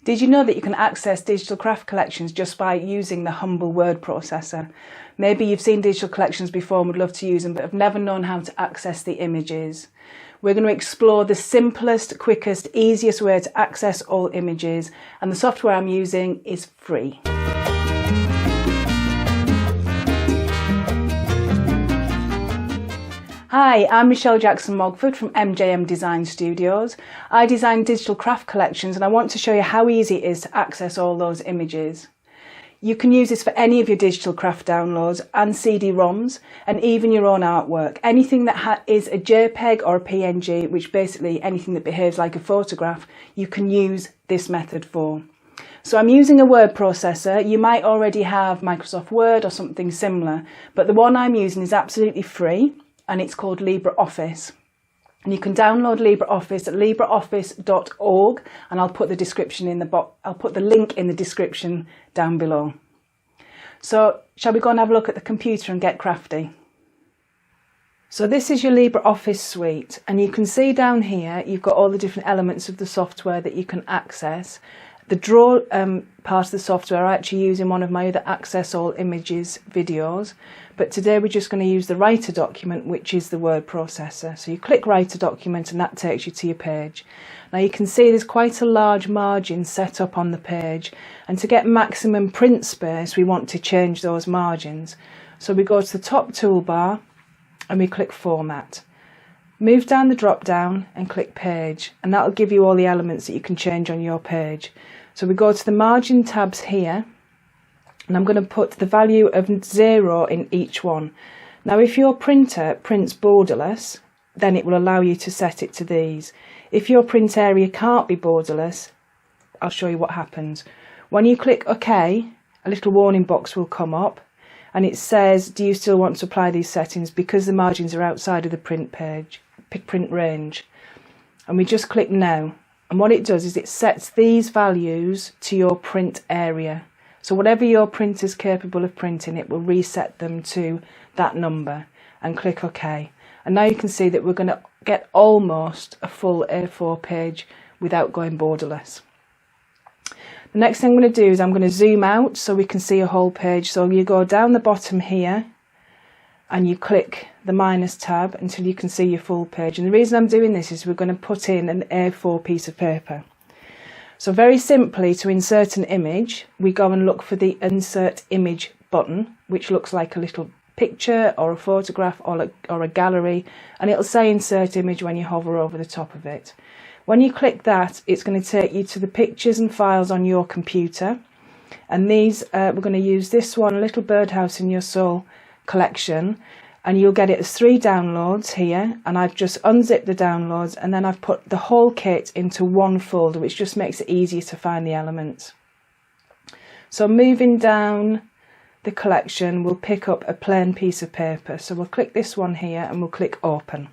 Did you know that you can access digital craft collections just by using the humble word processor? Maybe you've seen digital collections before and would love to use them, but have never known how to access the images. We're going to explore the simplest, quickest, easiest way to access all images, and the software I'm using is free. Hi, I'm Michelle Jackson-Mogford from MJM Design Studios. I design digital craft collections and I want to show you how easy it is to access all those images. You can use this for any of your digital craft downloads and CD-ROMs and even your own artwork. Anything that is a JPEG or a PNG, which basically anything that behaves like a photograph, you can use this method for. So I'm using a word processor. You might already have Microsoft Word or something similar, but the one I'm using is absolutely free. And it's called LibreOffice. And you can download LibreOffice at libreoffice.org, and I'll put the link in the description down below. So shall we go and have a look at the computer and get crafty? So this is your LibreOffice suite, and you can see down here you've got all the different elements of the software that you can access. The draw part of the software I actually use in one of my other Access All Images videos, but today we're just going to use the Write a Document, which is the word processor. So you click Write a Document and that takes you to your page. Now you can see there's quite a large margin set up on the page, and to get maximum print space we want to change those margins. So we go to the top toolbar and we click Format. Move down the drop down and click Page, and that'll give you all the elements that you can change on your page. So we go to the margin tabs here, and I'm going to put the value of 0 in each one. Now if your printer prints borderless, then it will allow you to set it to these. If your print area can't be borderless, I'll show you what happens. When you click OK, a little warning box will come up, and it says, do you still want to apply these settings, because the margins are outside of the print range. And we just click No, and what it does is it sets these values to your print area. So whatever your printer is capable of printing, it will reset them to that number, and click OK. And now you can see that we're going to get almost a full A4 page without going borderless. The next thing I'm going to do is I'm going to zoom out so we can see a whole page. So you go down the bottom here and you click the minus tab until you can see your full page. And the reason I'm doing this is we're going to put in an A4 piece of paper. So very simply, to insert an image, we go and look for the Insert Image button, which looks like a little picture or a photograph or a gallery, and it'll say Insert Image when you hover over the top of it. When you click that, it's going to take you to the pictures and files on your computer, and these we're going to use this one, Little Birdhouse in Your Soul collection, and you'll get it as 3 downloads here, and I've just unzipped the downloads and then I've put the whole kit into one folder, which just makes it easier to find the elements. So moving down the collection, we'll pick up a plain piece of paper. So we'll click this one here and we'll click Open.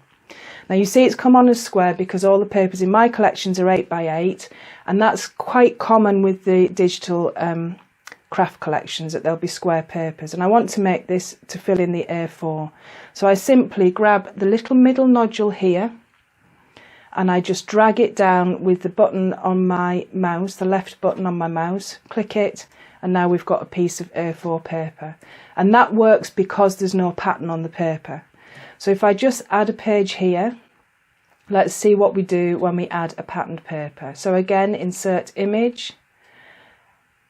Now you see it's come on as square because all the papers in my collections are 8 by 8, and that's quite common with the digital craft collections, that there'll be square papers, and I want to make this to fill in the A4. So I simply grab the little middle nodule here and I just drag it down with the button on my mouse, the left button on my mouse, click it, and now we've got a piece of A4 paper. And that works because there's no pattern on the paper. So if I just add a page here, let's see what we do when we add a patterned paper. So again, Insert Image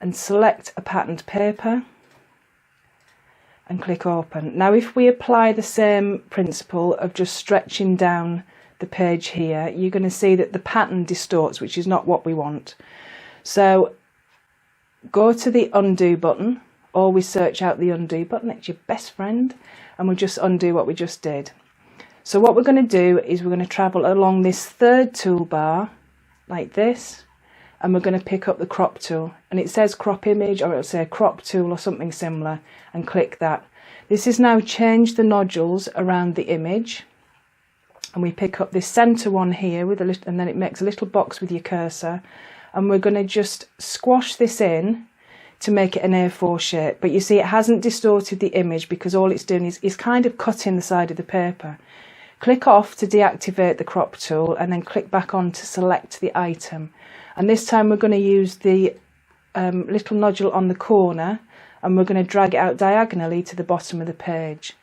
and select a patterned paper and click Open. Now if we apply the same principle of just stretching down the page here, you're going to see that the pattern distorts, which is not what we want. So go to the Undo button, always search out the Undo button, it's your best friend, and we'll just undo what we just did. So what we're going to do is we're going to travel along this third toolbar like this, and we're going to pick up the crop tool, and it says crop image, or it'll say crop tool or something similar, and click that. This has now changed the nodules around the image, and we pick up this center one here with a little, and then it makes a little box with your cursor, and we're going to just squash this in to make it an A4 shape. But you see it hasn't distorted the image because all it's doing is kind of cutting the side of the paper. Click off to deactivate the crop tool and then click back on to select the item. And this time we're going to use the little nodule on the corner and we're going to drag it out diagonally to the bottom of the page.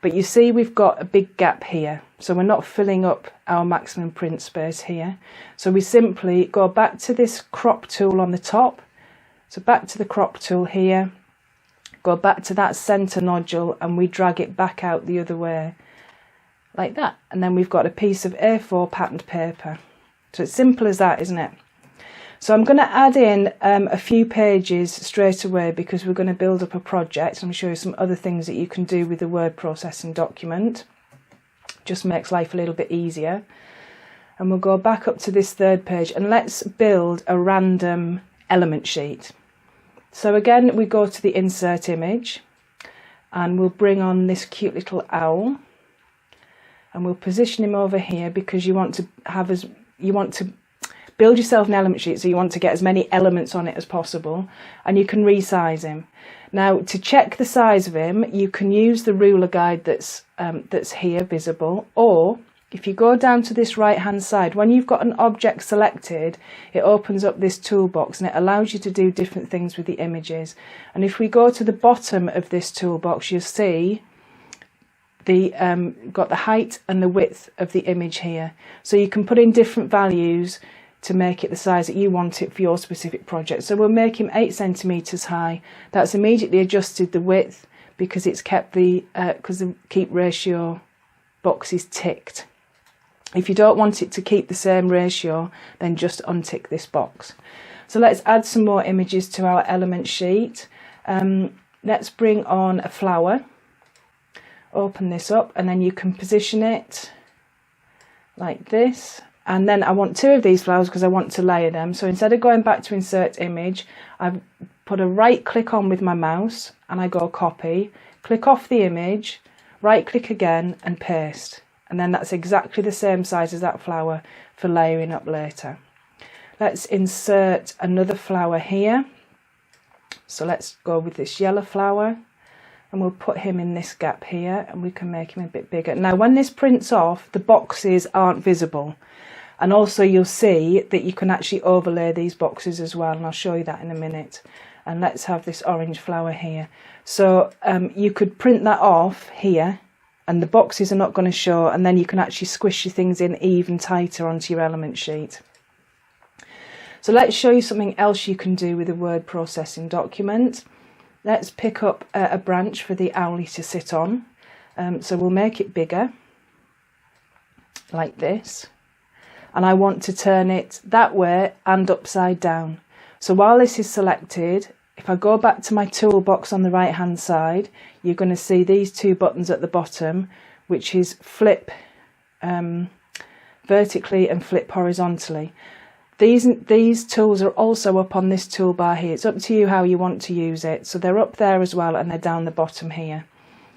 But you see we've got a big gap here, so we're not filling up our maximum print space here. So we simply go back to this crop tool on the top, so back to the crop tool here, go back to that centre nodule and we drag it back out the other way, like that. And then we've got a piece of A4 patterned paper. So it's simple as that, isn't it? So I'm going to add in a few pages straight away because we're going to build up a project. I'm going to show you some other things that you can do with the word processing document. Just makes life a little bit easier. And we'll go back up to this third page and let's build a random element sheet. So again, we go to the insert image and we'll bring on this cute little owl and we'll position him over here because you want to build yourself an element sheet, so you want to get as many elements on it as possible, and you can resize him. Now, to check the size of him, you can use the ruler guide that's here visible, or if you go down to this right hand side, when you've got an object selected, it opens up this toolbox and it allows you to do different things with the images. And if we go to the bottom of this toolbox, you'll see got the height and the width of the image here, so you can put in different values to make it the size that you want it for your specific project. So we'll make him 8 centimeters high. That's immediately adjusted the width because it's kept the keep ratio box is ticked. If you don't want it to keep the same ratio, then just untick this box. So let's add some more images to our element sheet. Let's bring on a flower. Open this up and then you can position it like this. And then I want 2 of these flowers because I want to layer them. So instead of going back to insert image, I've put a right click on with my mouse and I go copy, click off the image, right click again and paste. And then that's exactly the same size as that flower for layering up later. Let's insert another flower here. So let's go with this yellow flower and we'll put him in this gap here and we can make him a bit bigger. Now when this prints off, the boxes aren't visible. And also you'll see that you can actually overlay these boxes as well, and I'll show you that in a minute. And let's have this orange flower here. So you could print that off here and the boxes are not going to show, and then you can actually squish your things in even tighter onto your element sheet. So let's show you something else you can do with a word processing document. Let's pick up a branch for the owlie to sit on. So we'll make it bigger, like this. And I want to turn it that way and upside down. So while this is selected, if I go back to my toolbox on the right hand side, you're going to see these 2 buttons at the bottom, which is flip vertically and flip horizontally. These tools are also up on this toolbar here. It's up to you how you want to use it. So they're up there as well and they're down the bottom here.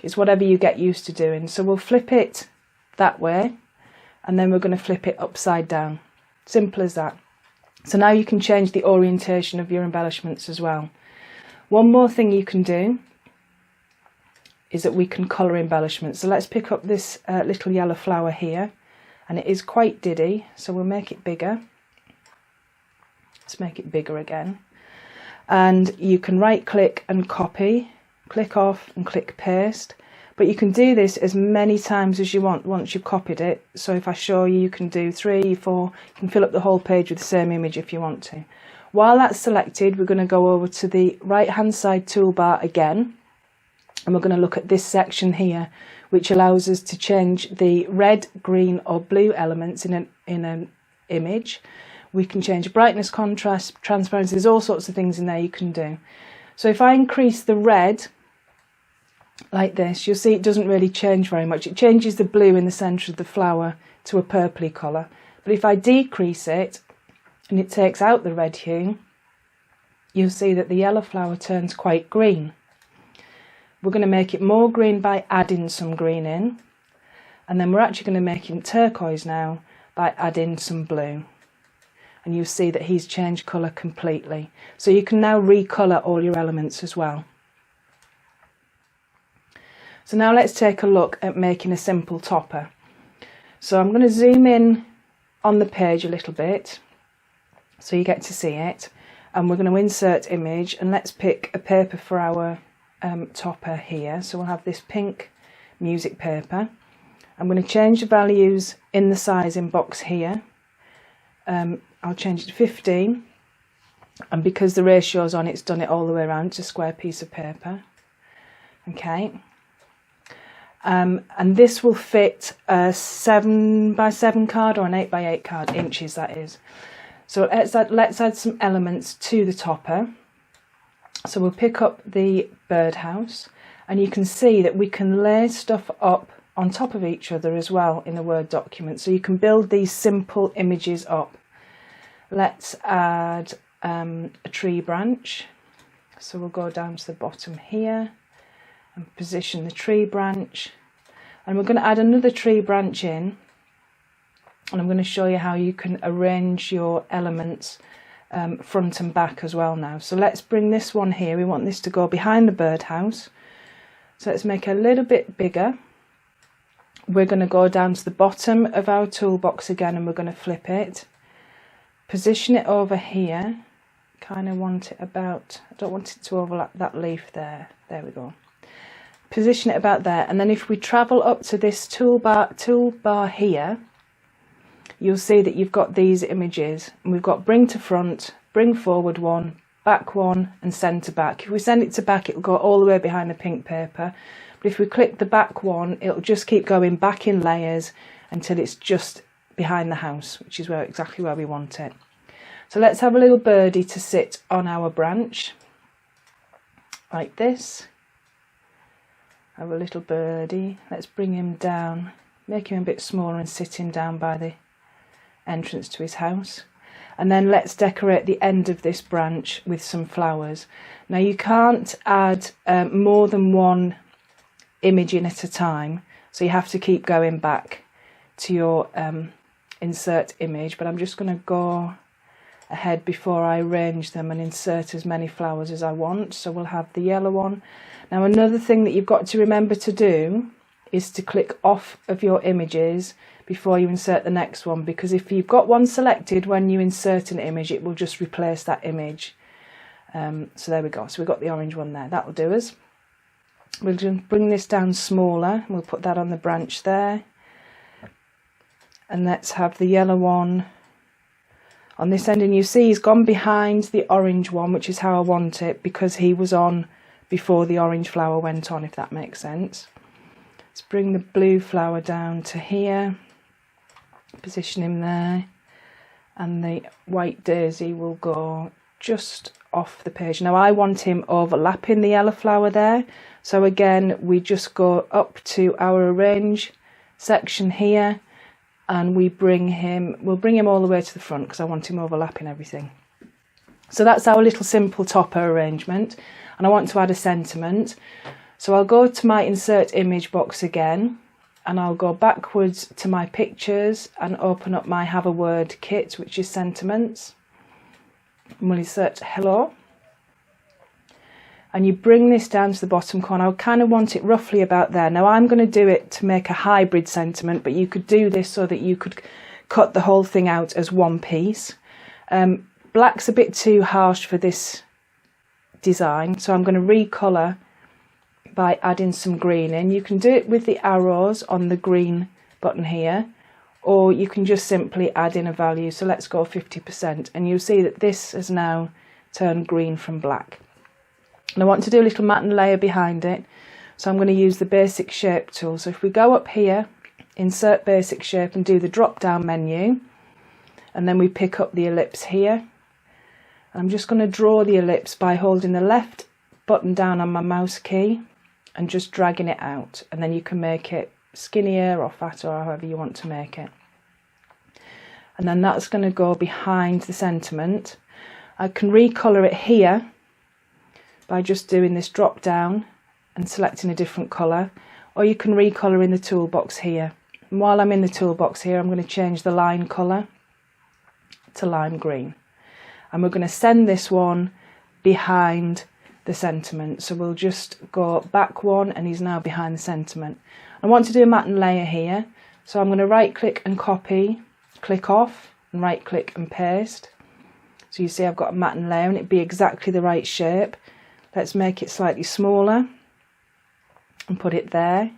It's whatever you get used to doing. So we'll flip it that way. And then we're going to flip it upside down. Simple as that. So now you can change the orientation of your embellishments as well. One more thing you can do is that we can colour embellishments. So let's pick up this little yellow flower here, and it is quite diddy, so we'll make it bigger. Let's make it bigger again. And you can right click and copy, click off and click paste. But you can do this as many times as you want once you've copied it. So if I show you, you can do 3, 4, you can fill up the whole page with the same image if you want to. While that's selected, we're going to go over to the right hand side toolbar again. And we're going to look at this section here, which allows us to change the red, green or blue elements in an image. We can change brightness, contrast, transparency, there's all sorts of things in there you can do. So if I increase the red, like this, you'll see it doesn't really change very much. It changes the blue in the centre of the flower to a purpley colour. But if I decrease it and it takes out the red hue, you'll see that the yellow flower turns quite green. We're going to make it more green by adding some green in, and then we're actually going to make him turquoise now by adding some blue. And you'll see that he's changed colour completely. So you can now recolour all your elements as well. So now let's take a look at making a simple topper. So I'm going to zoom in on the page a little bit so you get to see it, and we're going to insert image, and let's pick a paper for our topper here. So we'll have this pink music paper. I'm going to change the values in the sizing box here. I'll change it to 15, and because the ratio's on, it's done it all the way around. It's a square piece of paper. Okay. And this will fit a 7x7 card, or an 8x8 card, inches that is. So let's add some elements to the topper. So we'll pick up the birdhouse, and you can see that we can lay stuff up on top of each other as well in a Word document. So you can build these simple images up. Let's add a tree branch. So we'll go down to the bottom here and position the tree branch, and we're going to add another tree branch in, and I'm going to show you how you can arrange your elements front and back as well now. So let's bring this one here. We want this to go behind the birdhouse, so let's make it a little bit bigger. We're going to go down to the bottom of our toolbox again, and we're going to flip it, position it over here. Kind of want it about, I don't want it to overlap that leaf there. There we go. Position it about there, and then if we travel up to this toolbar here, you'll see that you've got these images, and we've got bring to front, bring forward one, back one, and send to back. If we send it to back, it'll go all the way behind the pink paper, but if we click the back one, it'll just keep going back in layers until it's just behind the house, which is exactly where we want it. So let's have a little birdie to sit on our branch like this. Have a little birdie. Let's bring him down, make him a bit smaller and sit him down by the entrance to his house. And then let's decorate the end of this branch with some flowers. Now you can't add more than one image in at a time, so you have to keep going back to your insert image, but I'm just going to go ahead before I arrange them and insert as many flowers as I want. So we'll have the yellow one. Now another thing that you've got to remember to do is to click off of your images before you insert the next one, because if you've got one selected when you insert an image, it will just replace that image. So there we go. So we've got the orange one there. That will do us. We'll just bring this down smaller, and we'll put that on the branch there. And let's have the yellow one on this end, and you see he's gone behind the orange one, which is how I want it, because he was on before the orange flower went on, if that makes sense. Let's bring the blue flower down to here, position him there, and the white daisy will go just off the page. Now I want him overlapping the yellow flower there, so again we just go up to our arrange section here, and we'll bring him all the way to the front because I want him overlapping everything. So that's our little simple topper arrangement, and I want to add a sentiment. So I'll go to my insert image box again, and I'll go backwards to my pictures and open up my have a word kit, which is sentiments. And we'll insert hello, and you bring this down to the bottom corner. I kind of want it roughly about there. Now I'm going to do it to make a hybrid sentiment, but you could do this so that you could cut the whole thing out as one piece. Black's a bit too harsh for this design, so I'm going to recolour by adding some green in. You can do it with the arrows on the green button here, or you can just simply add in a value. So let's go 50%, and you'll see that this has now turned green from black. And I want to do a little matte and layer behind it, so I'm going to use the basic shape tool. So if we go up here, insert basic shape, and do the drop down menu, and then we pick up the ellipse here. I'm just going to draw the ellipse by holding the left button down on my mouse key and just dragging it out, and then you can make it skinnier or fatter or however you want to make it. And then that's going to go behind the sentiment. I can recolour it here by just doing this drop down and selecting a different colour, or you can recolour in the toolbox here. And while I'm in the toolbox here, I'm going to change the line colour to lime green, and we're going to send this one behind the sentiment. So we'll just go back one, and he's now behind the sentiment. I want to do a matte and layer here, So I'm going to right click and copy, click off and right click and paste. So you see I've got a matten layer and it'd be exactly the right shape. Let's make it slightly smaller and put it there.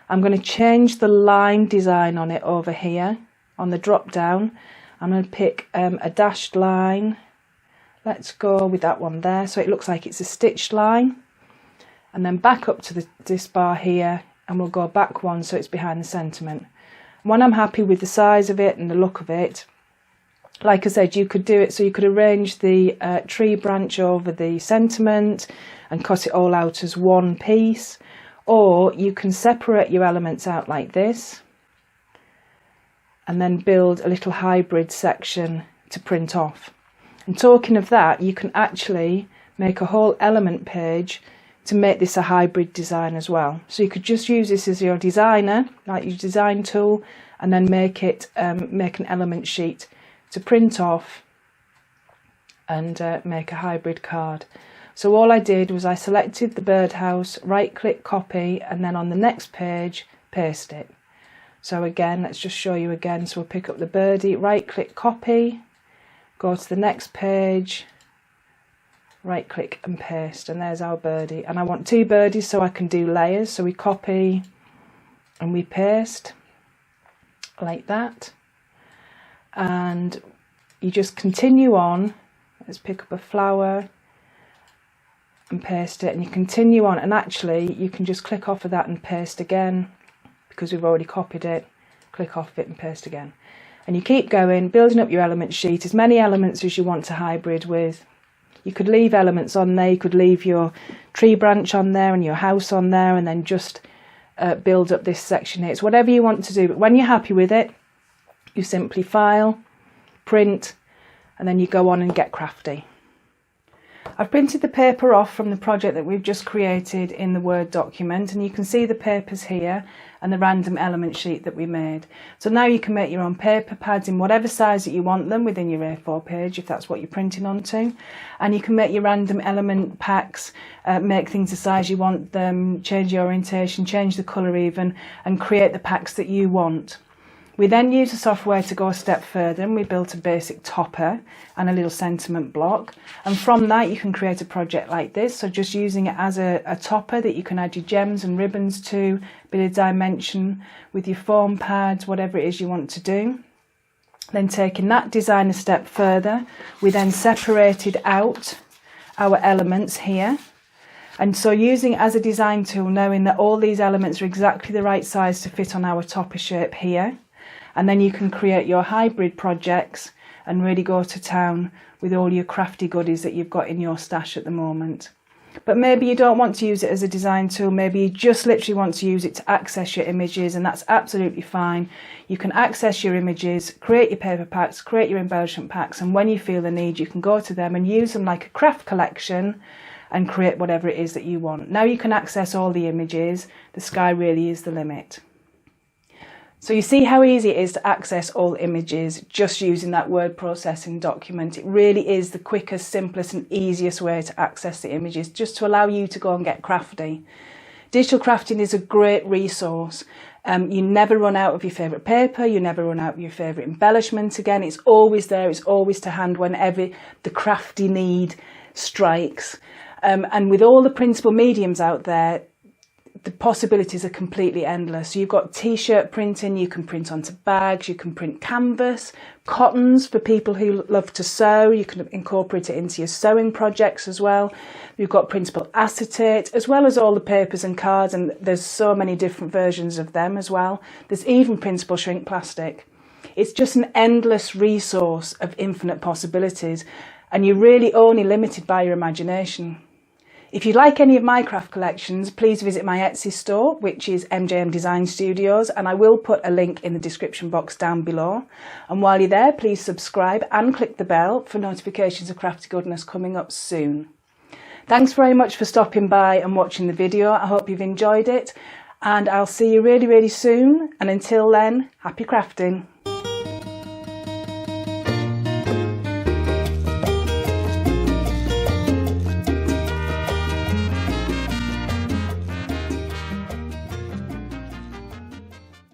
I'm going to change the line design on it over here on the drop down. I'm going to pick a dashed line. Let's go with that one there so it looks like it's a stitched line, and then back up to this bar here, and we'll go back one so it's behind the sentiment. When I'm happy with the size of it and the look of it, like I said, you could do it so you could arrange the tree branch over the sentiment and cut it all out as one piece, or you can separate your elements out like this and then build a little hybrid section to print off. And talking of that, you can actually make a whole element page to make this a hybrid design as well. So you could just use this as your designer, like your design tool, and then make it make an element sheet to print off and make a hybrid card. So all I did was I selected the birdhouse, right click copy, and then on the next page paste it. So again, let's just show you again. So we'll pick up the birdie, right click copy, go to the next page, right click and paste, and there's our birdie. And I want two birdies so I can do layers. So we copy and we paste like that, and you just continue on. Let's pick up a flower and paste it, and you continue on, and actually you can just click off of that and paste again because we've already copied it. Click off it and paste again, and you keep going, building up your element sheet, as many elements as you want to hybrid with. You could leave elements on there, you could leave your tree branch on there and your house on there, and then just build up this section here. It's whatever you want to do, but when you're happy with it, you simply file, print, and then you go on and get crafty. I've printed the paper off from the project that we've just created in the Word document, and you can see the papers here and the random element sheet that we made. So now you can make your own paper pads in whatever size that you want them within your A4 page, if that's what you're printing onto. And you can make your random element packs, make things the size you want them, change the orientation, change the colour even, and create the packs that you want. We then use the software to go a step further, and we built a basic topper and a little sentiment block. And from that you can create a project like this. So just using it as a topper that you can add your gems and ribbons to, a bit of dimension with your foam pads, whatever it is you want to do. Then taking that design a step further, we then separated out our elements here. And so using it as a design tool, knowing that all these elements are exactly the right size to fit on our topper shape here. And then you can create your hybrid projects and really go to town with all your crafty goodies that you've got in your stash at the moment. But maybe you don't want to use it as a design tool, maybe you just literally want to use it to access your images, and that's absolutely fine. You can access your images, create your paper packs, create your embellishment packs, and when you feel the need you can go to them and use them like a craft collection and create whatever it is that you want. Now you can access all the images, the sky really is the limit. So you see how easy it is to access all images just using that word processing document. It really is the quickest, simplest and easiest way to access the images, just to allow you to go and get crafty. Digital crafting is a great resource. You never run out of your favourite paper, you never run out of your favourite embellishment. Again, it's always there, it's always to hand whenever the crafty need strikes. And with all the printable mediums out there, the possibilities are completely endless. So you've got t-shirt printing, you can print onto bags, you can print canvas, cottons for people who love to sew, you can incorporate it into your sewing projects as well. You've got printable acetate, as well as all the papers and cards, and there's so many different versions of them as well. There's even printable shrink plastic. It's just an endless resource of infinite possibilities, and you're really only limited by your imagination. If you like any of my craft collections, please visit my Etsy store, which is MJM Design Studios, and I will put a link in the description box down below. And while you're there, please subscribe and click the bell for notifications of crafty goodness coming up soon. Thanks very much for stopping by and watching the video. I hope you've enjoyed it, and I'll see you really, really soon. And until then, happy crafting.